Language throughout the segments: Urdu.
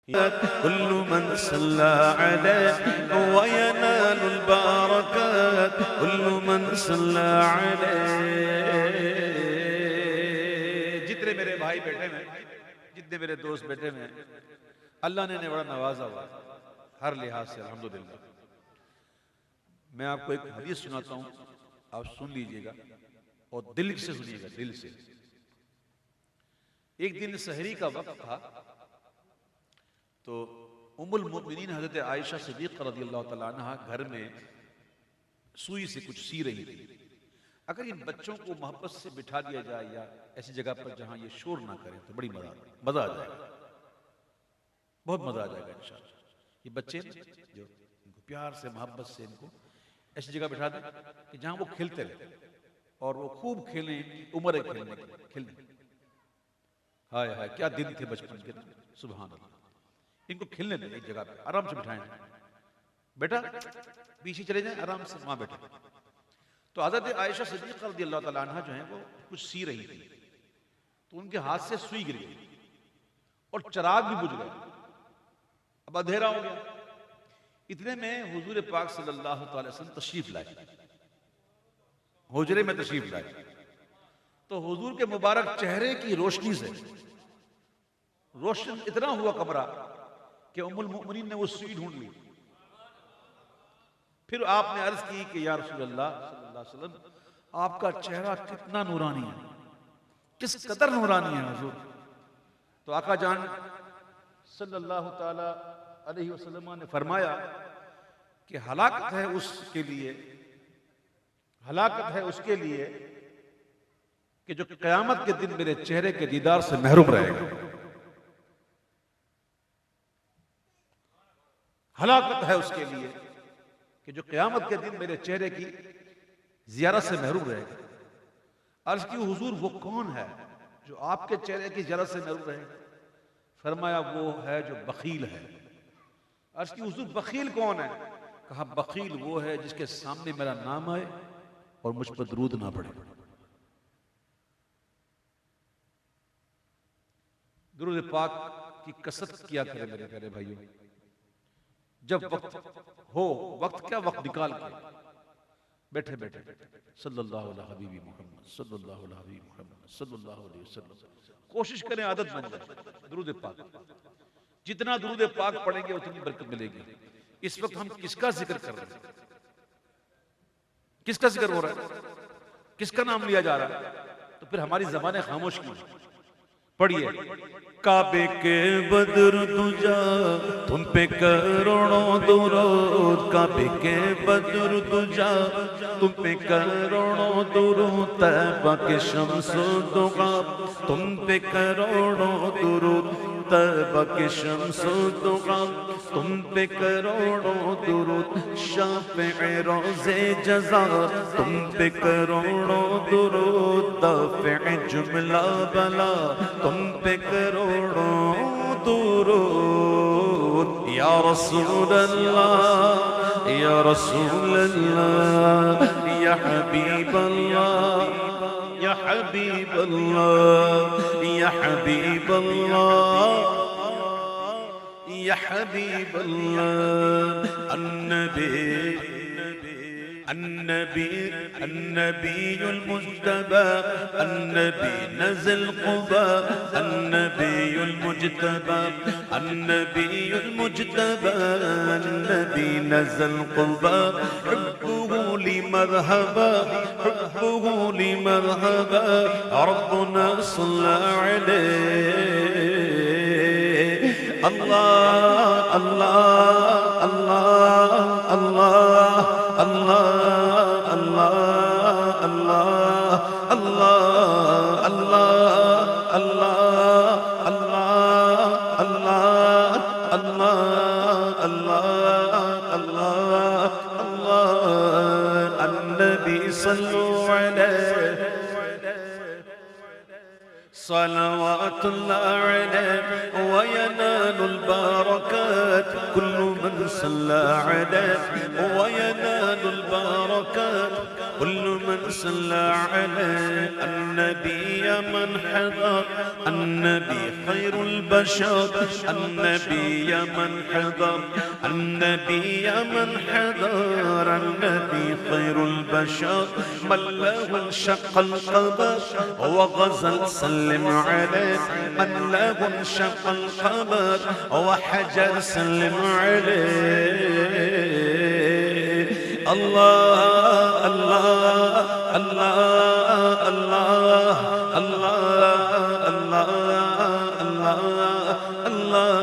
كل من صلى عليه وينال البركات كل من صلى عليه. جتنے میرے بھائی بیٹھے ہیں، جتنے میرے دوست بیٹھے ہیں، اللہ نے بڑا نوازا ہوا ہر لحاظ سے الحمدللہ. میں آپ کو ایک حدیث سناتا ہوں، آپ سن لیجئے گا اور دل سے سنیے گا، دل سے. ایک دن سحری کا وقت تھا تو ام المؤمنین حضرت عائشہ صدیقہ رضی اللہ تعالیٰ عنہ گھر میں سوئی سے کچھ سی رہی تھی. اگر ان بچوں کو محبت سے بٹھا دیا جائے یا ایسی جگہ پر جہاں یہ شور نہ کریں تو بڑی مزہ آ جائے گا، بہت مزہ آ جائے گا انشاءاللہ. یہ بچے جو ان کو پیار سے محبت سے ان کو ایسی جگہ بٹھا دیں کہ جہاں وہ کھیلتے رہے اور وہ خوب کھیلیں، عمر ہے کھیلنے کی، کھیلنے. ہائے ہائے کیا دن تھے بچپن کے، سبحان اللہ. ان کو کھیلنے دیں ایک جگہ پہ، آرام سے بٹھائیں. بیٹا پیچھے چلے جائیں، آرام سے وہاں بیٹھے. تو حضرت عائشہ صدیقہ رضی اللہ تعالیٰ عنہ جو ہیں وہ کچھ سی رہی تھی تو ان کے ہاتھ سے سوئی گر گئی اور چراغ بھی بجھ گیا. اب اندھیرا ہو گیا. اتنے میں حضور پاک صلی اللہ تعالی وسلم تشریف لائے، حجرے میں تشریف لائے. تو حضور کے مبارک چہرے کی روشنی سے روشن اتنا ہوا کمرہ کہ ام المؤمنین نے وہ سوئی ڈھونڈ لی. پھر آپ نے عرض کی کہ یا رسول اللہ صلی اللہ علیہ وسلم آپ کا چہرہ کتنا نورانی ہے، کس قدر نورانی ہے حضور. تو آقا جان صلی اللہ تعالی علیہ وسلم نے فرمایا کہ ہلاکت ہے اس کے لیے، ہلاکت ہے اس کے لیے کہ جو قیامت کے دن میرے چہرے کے دیدار سے محروم رہے گا. ہلاکت ہے اس کے لیے کہ جو قیامت کے دن میرے چہرے کی زیارت سے محروم رہے گا. عرض کی حضور وہ کون ہے جو آپ کے چہرے کی زیارت سے محروم رہے گا؟ فرمایا وہ ہے جو بخیل ہے. عرض کی حضور بخیل کون ہے؟ کہا بخیل وہ ہے جس کے سامنے میرا نام آئے اور مجھ پر درود نہ پڑے. درود پاک کی کثرت کیا کرے میرے پیارے بھائیوں. جب وقت ہو، وقت کیا وقت نکال کے بیٹھے بیٹھے صلی اللہ علیہ حبیبی محمد صلی اللہ علیہ حبیبی محمد صلی اللہ علیہ وسلم کوشش کریں عادت بن جائے درود پاک. جتنا درود پاک پڑھیں گے اتنی برکت ملے گی. اس وقت ہم کس کا ذکر کر رہے ہیں؟ کس کا ذکر ہو رہا ہے؟ کس کا نام لیا جا رہا ہے؟ تو پھر ہماری زبانیں خاموش کیوں؟ پڑھیے. کعبے کے بدر تجا تم پہ کروڑوں درود، کعبے کے بدر تجا تم پہ کروڑوں درود، طیبہ کے شمس و ضحا تم پہ کروڑوں درود، طیبہ کے شمس و ضحا تم پہ کروڑوں درود، شافع روز جزا تم پہ کروڑوں درود، دافع جملہ بلا تم پہ کروڑوں درود. یا رسول اللہ یا رسول اللہ یا حبیب اللہ یا حبیب اللہ یا حبیب اللہ یا حبیب اللہ. النبي المجتبى النبي نزل قباء النبي المجتبى النبي المجتبى النبي نزل قباء حبه لمرحبا حبه لمرحبا ربنا صلى عليه. الله الله الله الله اللہ اللہ اللہ اللہ اللہ اللہ اللہ اللہ اللہ اللہ اللہ. النبی صلو علیہ صلوات اللہ علیہ وینال البرکات كل من صلى عليه وينال البركات كل من صلى عليه النبي من حضر النبي خير البشر النبي من حضر النبي من حضر النبي خير البشر من له انشق القمر وغزل سلم عليه من له انشق القمر وحجر سلم عليه الله الله الله الله الله الله الله الله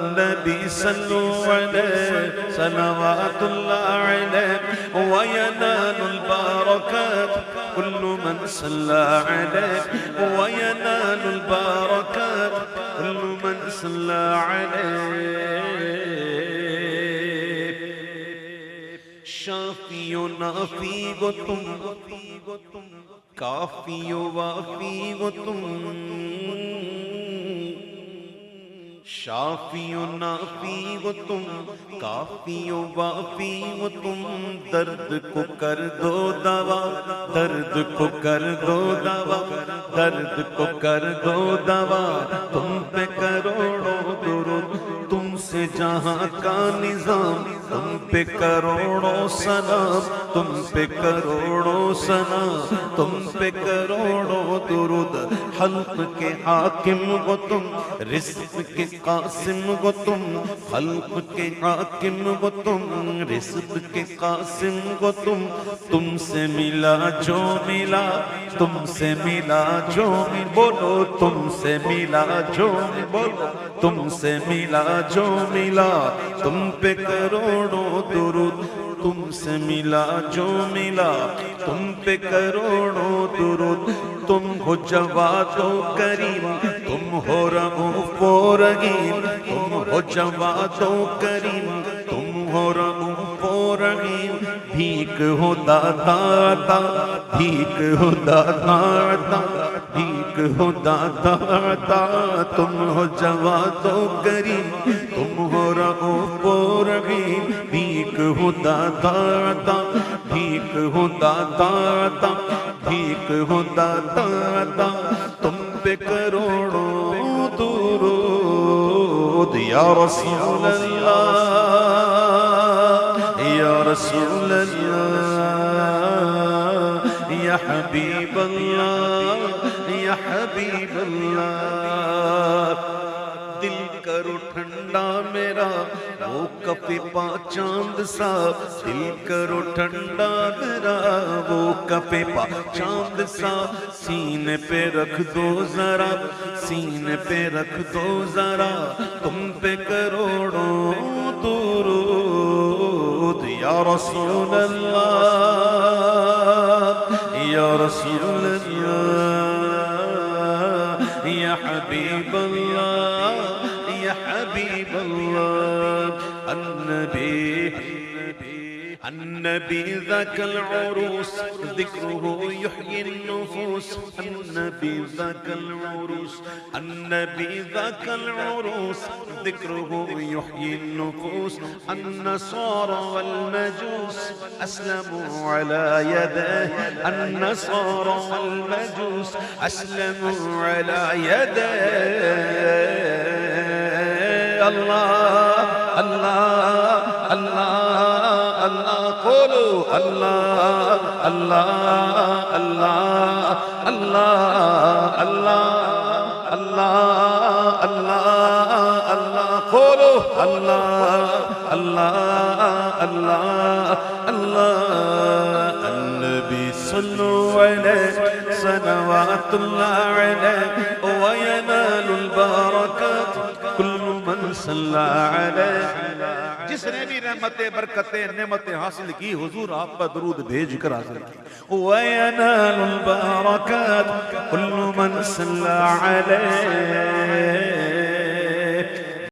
النبي صلوا عليه صلوات الله عليه وينال البركات كل من صلى عليه وينال البركات كل من صلى عليه شافی و نافی گو تم کافی و وافی گو تم شافی و نافی گو تم کافی و وافی گو تم درد کو کر دو دوا درد کو کر دو دوا درد کو کر دو دوا تم پہ کروڑوں درود تم سے جہاں کا نظام تم پہ کروڑوں سلام تم پہ کروڑوں سلام تم پہ کروڑوں درود خلق کے حاکم گو تم رزق کے قاسم گو تم خلق کے حاکم گو تم رزق کے قاسم گو تم سے ملا جو ملا تم سے ملا جو بولو تم سے ملا جو بولو تم سے ملا جو ملا تم پہ کروڑوں درود تم سے ملا جو ملا تم پہ کروڑوں درود تم ہو جواد و کریم تم ہو رؤوف و رحیم تم ہو جواد و کریم تم ہو رؤوف و رحیم بھیک ہو داتا عطا بھیک ہو داتا عطا بھیک ہو داتا عطا تم ہو جواد و کریم تم ہو رؤوف و رحیم بھیک ہو داتا عطا بھیک ہو داتا عطا بھیک ہو داتا عطا تم پہ کروڑوں درود یا رسول اللہ یا رسول اللہ یا حبیب اللہ یا حبیب اللہ دل کرو ٹھنڈا میرا وہ کفِ پا چاند سا دل کرو ٹھنڈا میرا وہ کفِ پا چاند سا سینے پہ رکھ دو ذرا سینے پہ رکھ دو ذرا تم پہ کروڑوں درود یا رسول اللہ یا رسول اللہ یا حبیب اللہ یا حبیب اللہ النبي ذاك العروس ذكره يحيي النفوس النبي ذاك العروس النبي ذاك العروس ذكره يحيي النفوس النصارى والمجوس أسلموا على يديه النصارى والمجوس أسلموا على يديه الله الله الله الله قولوا الله الله الله الله الله الله الله الله قولوا الله الله الله الله النبي صلوا عليه صلوات الله عليه وينال البركات كل من صلى عليه جس نے بھی رحمتیں برکتیں نعمتیں حاصل کی حضور آپ پر درود بھیج کر حاصل کی وَيَنَالُ الْبَرَكَاتِ كُلُّ مَنْ صَلَّى عَلَيْهِ